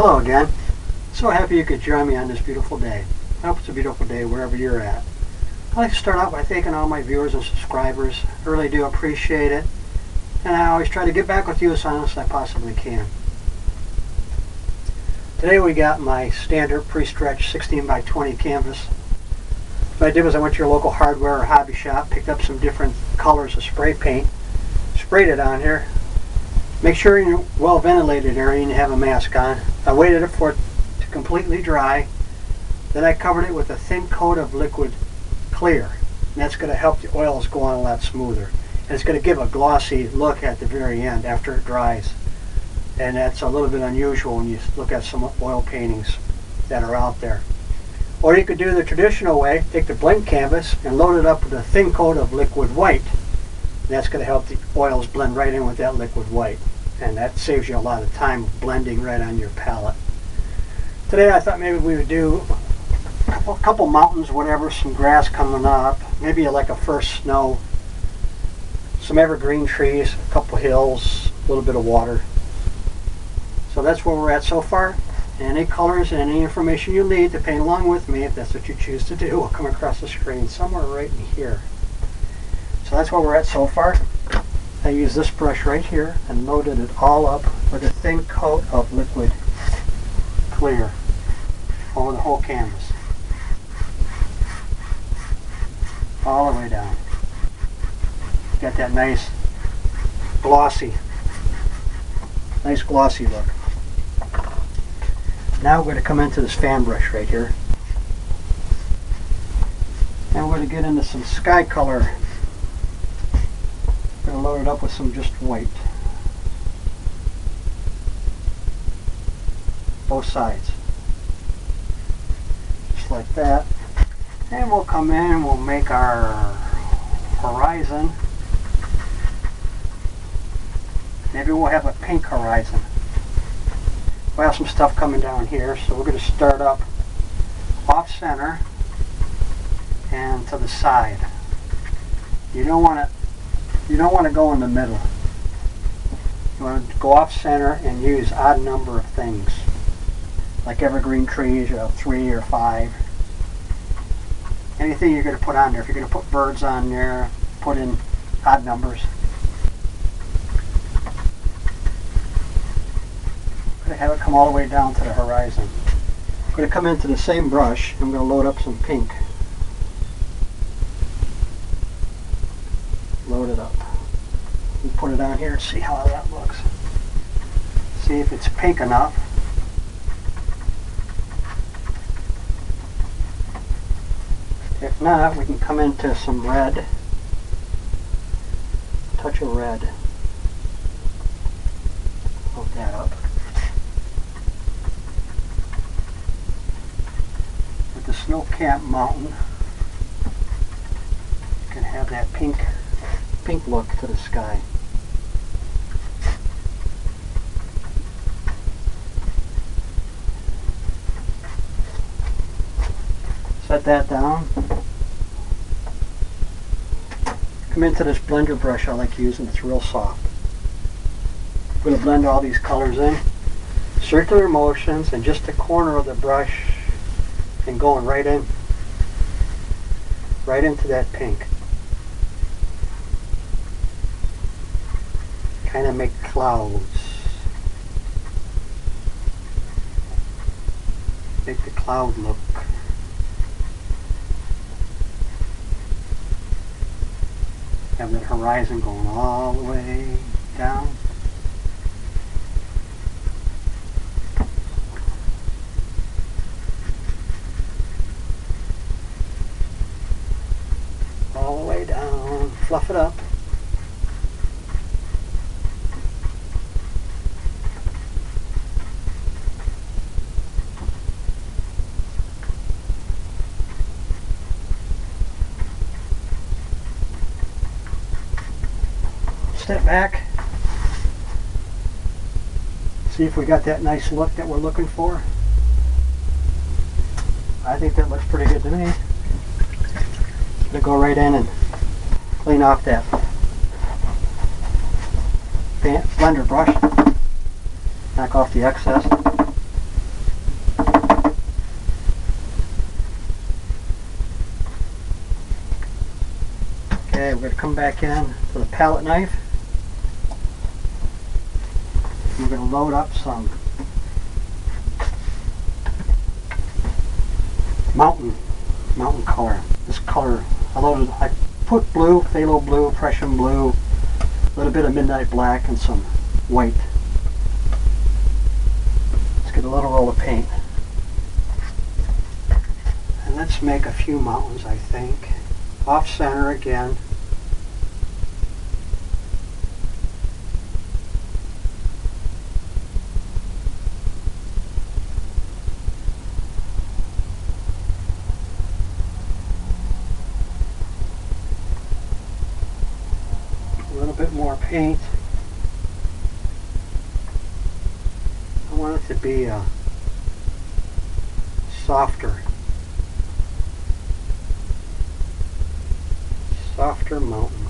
Hello again. So happy you could join me on this beautiful day. I hope it's a beautiful day wherever you're at. I'd like to start out by thanking all my viewers and subscribers. I really do appreciate it. And I always try to get back with you as honest as I possibly can. Today we got my standard pre-stretched 16 by 20 canvas. What I did was I went to your local hardware or hobby shop, picked up some different colors of spray paint, sprayed it on here. Make sure you're in a well ventilated area and you have a mask on. I waited for it to completely dry. Then I covered it with a thin coat of liquid clear. And that's going to help the oils go on a lot smoother. And it's going to give a glossy look at the very end after it dries. And that's a little bit unusual when you look at some oil paintings that are out there. Or you could do the traditional way, take the blank canvas and load it up with a thin coat of liquid white. And that's going to help the oils blend right in with that liquid white. And that saves you a lot of time blending right on your palette. Today I thought maybe we would do a couple mountains, whatever, some grass coming up, maybe like a first snow, some evergreen trees, a couple hills, a little bit of water. So that's where we're at so far. Any colors and any information you need to paint along with me, if that's what you choose to do, will come across the screen somewhere right in here. So that's where we're at so far. I used this brush right here and loaded it all up with a thin coat of liquid clear over the whole canvas. All the way down. Got that nice glossy look. Now we're going to come into this fan brush right here. And we're going to get into some sky color. I'm going to load it up with some just white. Both sides. Just like that. And we'll come in and we'll make our horizon. Maybe we'll have a pink horizon. We have some stuff coming down here, so we're going to start up off center and to the side. You don't want to go in the middle. You want to go off center and use odd number of things, like evergreen trees, 3 or 5. Anything you're going to put on there. If you're going to put birds on there, put in odd numbers. I'm going to have it come all the way down to the horizon. I'm going to come into the same brush. I'm going to load up some pink. Load it up. We put it on here and see how that looks. See if it's pink enough. If not, we can come into some red. Touch of red. Load that up. With the Snowcap mountain, you can have that pink look to the sky. Set that down. Come into this blender brush I like using. It's real soft. I'm going to blend all these colors in. Circular motions and just the corner of the brush and going right in. Right into that pink. Kind of make clouds. Make the cloud look. Have that horizon going all the way down. All the way down. Fluff it up. Step back, see if we got that nice look that we're looking for. I think that looks pretty good to me. I'm going to go right in and clean off that blender brush, knock off the excess. we're going to come back in to the palette knife. We're going to load up some mountain color. This color, I put blue, phthalo blue, Prussian blue, a little bit of midnight black, and some white. Let's get a little roll of paint. And let's make a few mountains, I think. Off center again. A little bit more paint. I want it to be a softer mountain.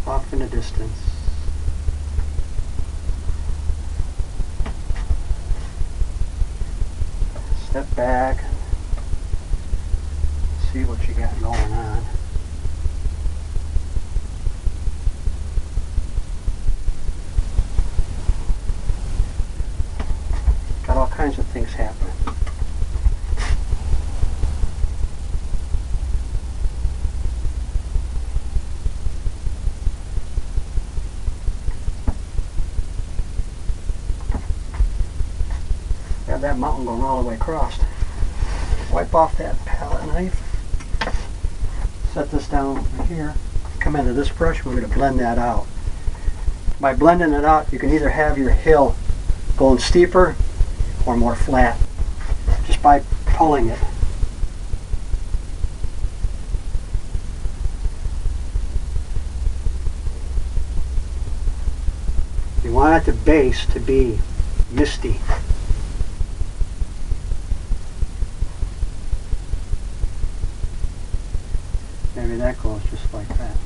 Off in the distance. Step back. See what you got going on. Got all kinds of things happening. Got that mountain going all the way across. Wipe off that palette knife. Set this down over here. Come into this brush. We're going to blend that out. By blending it out, you can either have your hill going steeper or more flat, just by pulling it. You want at the base to be misty. Maybe that goes just like that.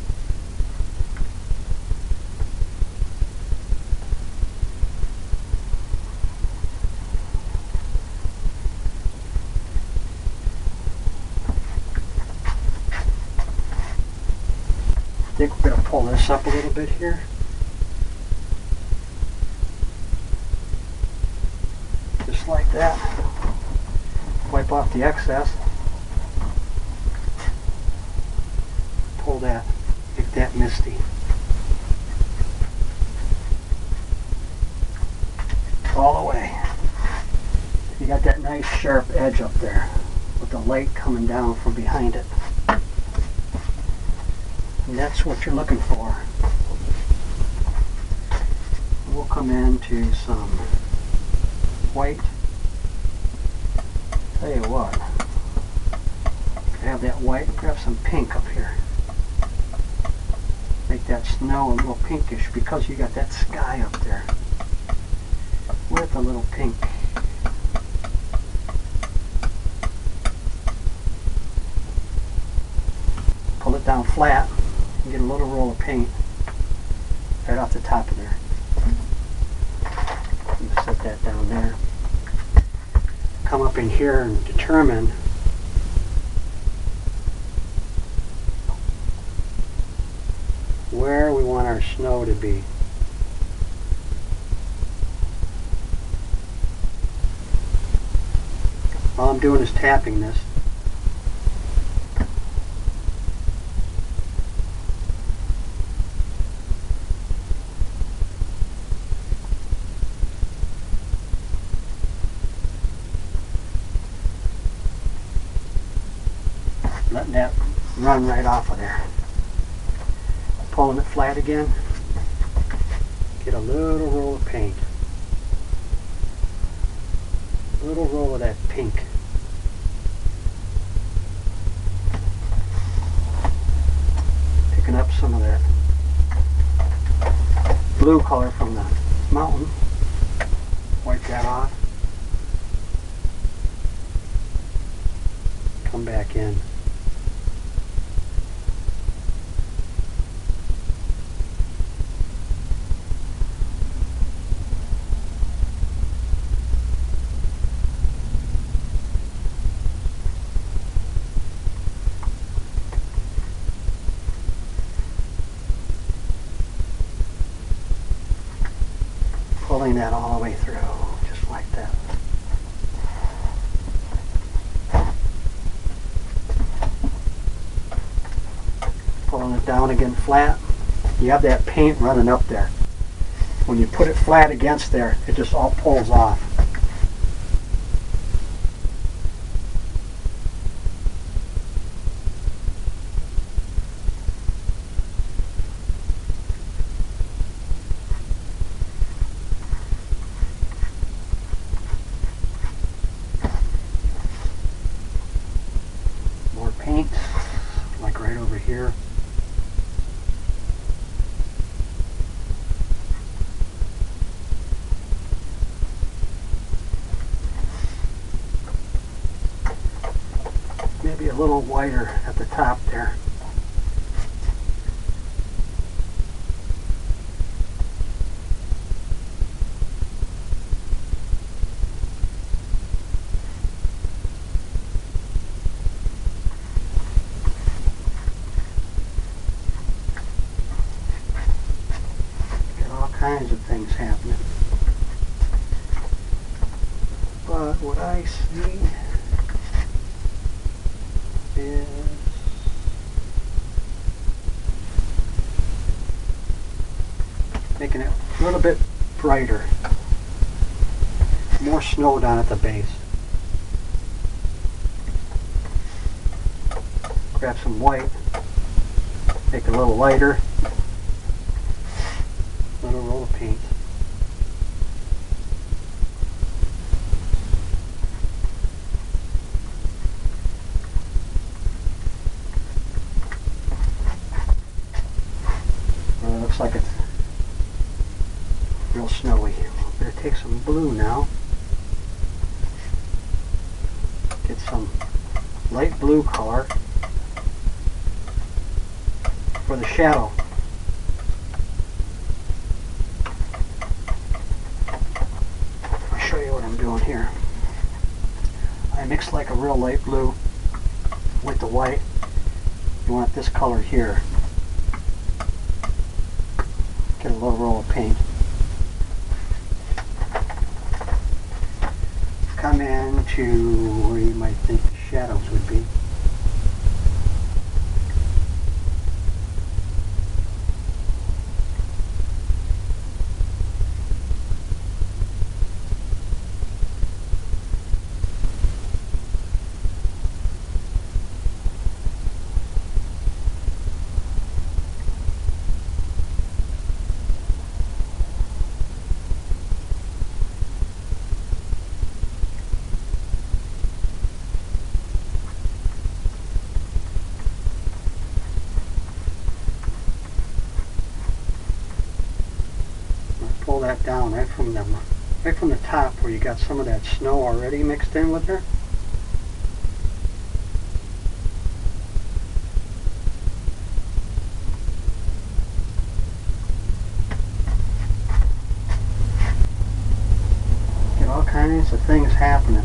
I think we're going to pull this up a little bit here. Just like that. Wipe off the excess. Pull that, make that misty. All the way. You got that nice sharp edge up there with the light coming down from behind it. And that's what you're looking for. We'll come into some white. Tell you what, grab that white, grab some pink up here. Make that snow a little pinkish because you got that sky up there with a little pink. Pull it down flat and get a little roll of paint right off the top of there. Set that down there. Come up in here and determine where we want our snow to be. All I'm doing is tapping this. Letting that run right off of there. Pulling it flat again. Get a little roll of paint. A little roll of that pink. Picking up some of that blue color from the mountain. Wipe that off. Come back in. pulling that all the way through, just like that. Pulling it down again flat. You have that paint running up there. When you put it flat against there, it just all pulls off. More paint, like right over here. Maybe a little whiter at the top there. Got all kinds of things happening. But what I see is making it a little bit brighter. More snow down at the base. Grab some white, make it a little lighter. Little roll of paint. Looks like it's real snowy. Better take some blue now. Get some light blue color for the shadow. I'll show you what I'm doing here. I mixed like a real light blue with the white. You want this color here. Get a little roll of paint. Come in to where you might think the shadows would be. Pull that down right from the top where you got some of that snow already mixed in with her. Get all kinds of things happening.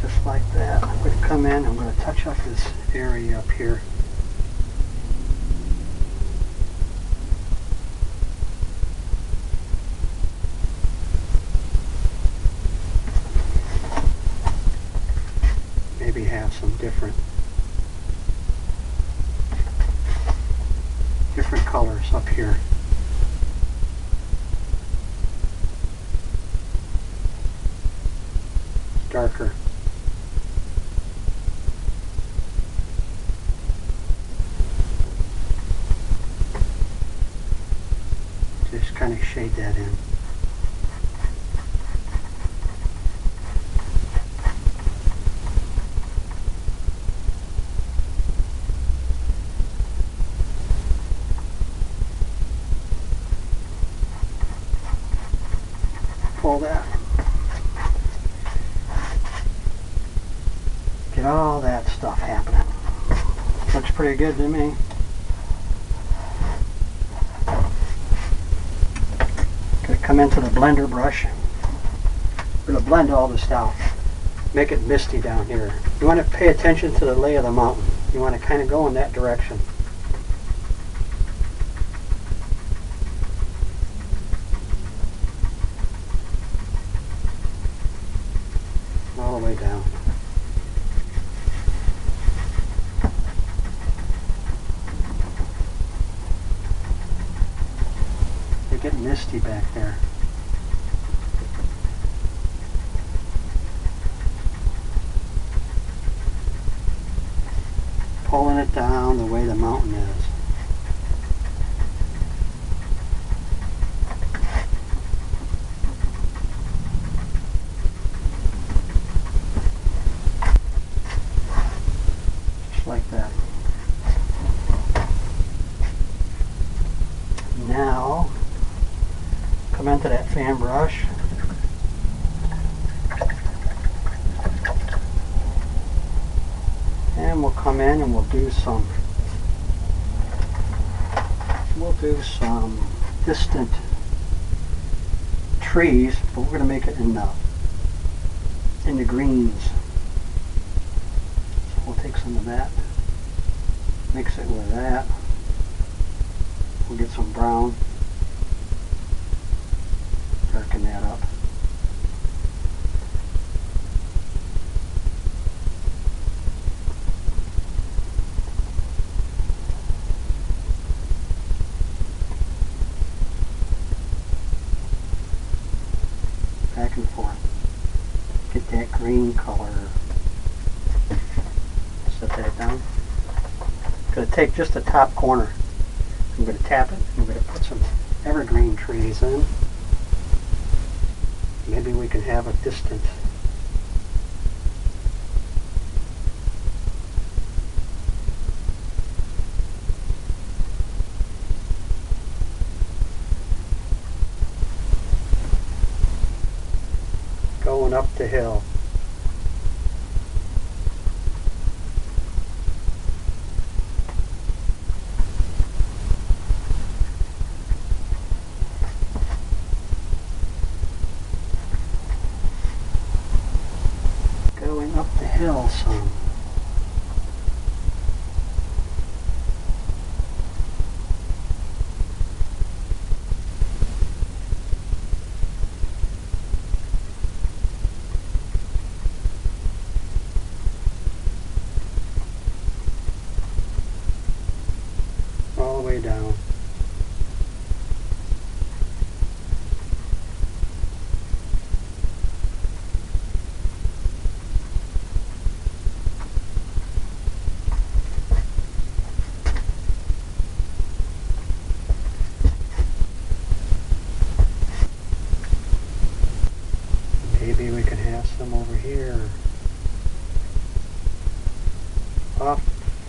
Just like that. I'm going to come in, I'm going to touch up this area up here. Maybe have some different colors up here. Darker. Just kind of shade that in. Pull that. Get all that stuff happening. Looks pretty good to me. Gonna come into the blender brush. We're gonna blend all this out. Make it misty down here. You want to pay attention to the lay of the mountain. You want to kind of go in that direction. They get misty back there. Pulling it down the way the mountain is. Just like that. Now, come into that fan brush. And we'll come in and we'll do some distant trees, but we're going to make it in the greens. So we'll take some of that, mix it with that. We'll get some brown, darken that up. Back and forth. Get that green color. Set that down. Going to take just the top corner. I'm going to tap it. I'm going to put some evergreen trees in. Maybe we can have a distant. Going up the hill. Going up the hill some. All the way down. Maybe we can have some over here, off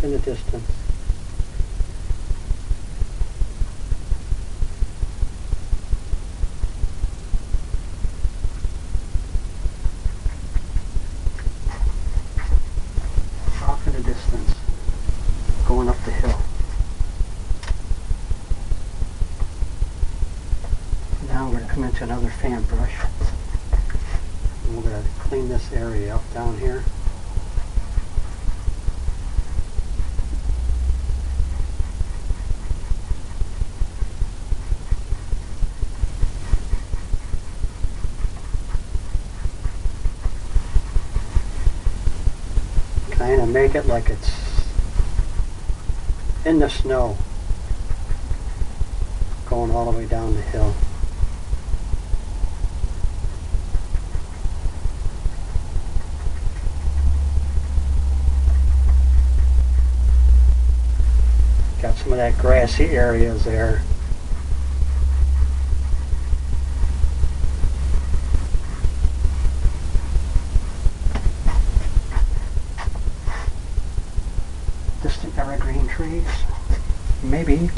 in the distance. Off in the distance, going up the hill. Now we're going to come into another fan brush. We're going to clean this area up down here. Kind of make it like it's in the snow, going all the way down the hill. Got some of that grassy areas there. Distant evergreen trees. Maybe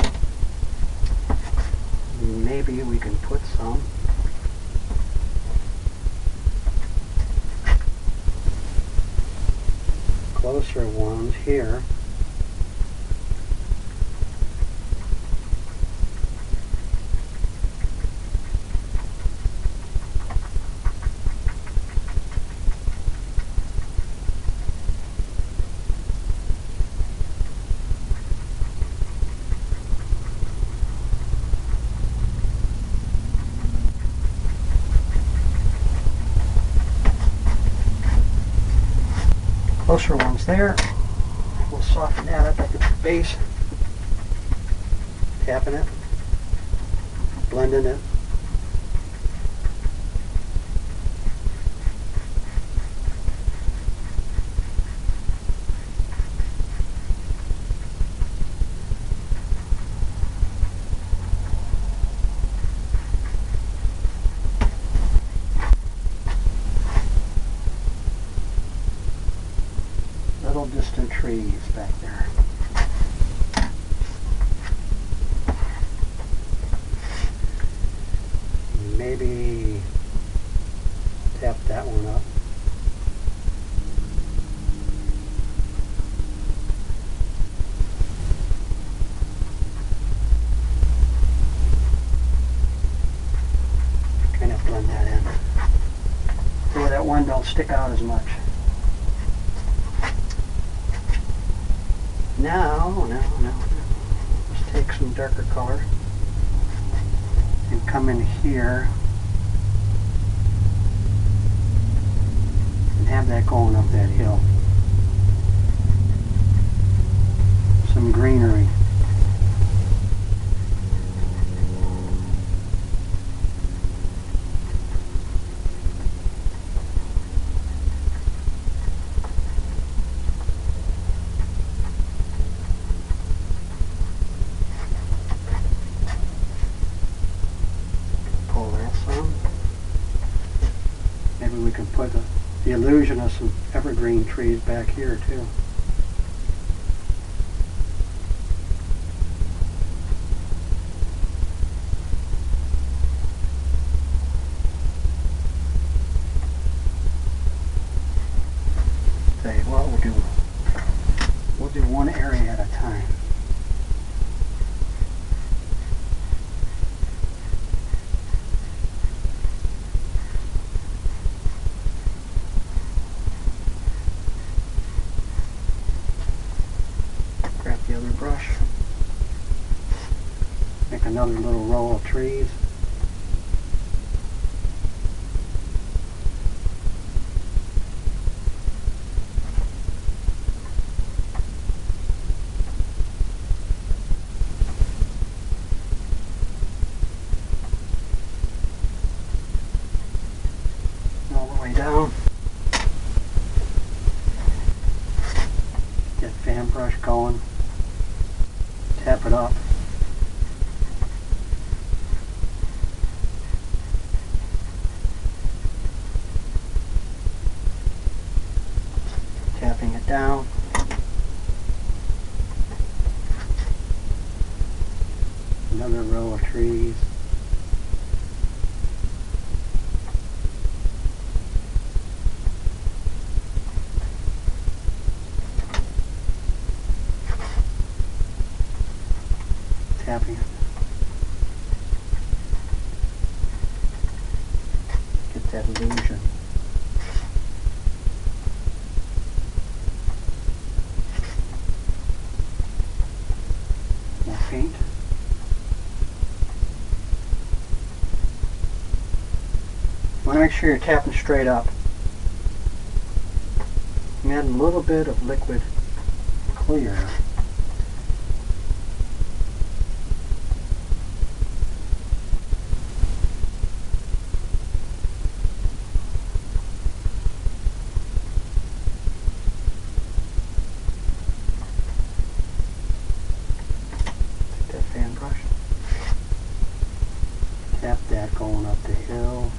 we can put some closer ones here. Closer ones there. We'll soften that up at the base. Tapping it. blending it. Little distant trees back there. Maybe tap that one up. Kind of blend that in so that one don't stick out as much. Now, let's take some darker color and come in here and have that going up that hill. Some greenery. Maybe we can put the illusion of some evergreen trees back here too. Tell you what, we'll do one area at a time. Grab the other brush, make another little row of trees. All the way down. Get fan brush going. Tap it up. Tapping it down. Another row of trees. Tapping it. Get that illusion. More paint. You want to make sure you're tapping straight up. I'm adding a little bit of liquid clear. Fan brush. Tap that going up the hill.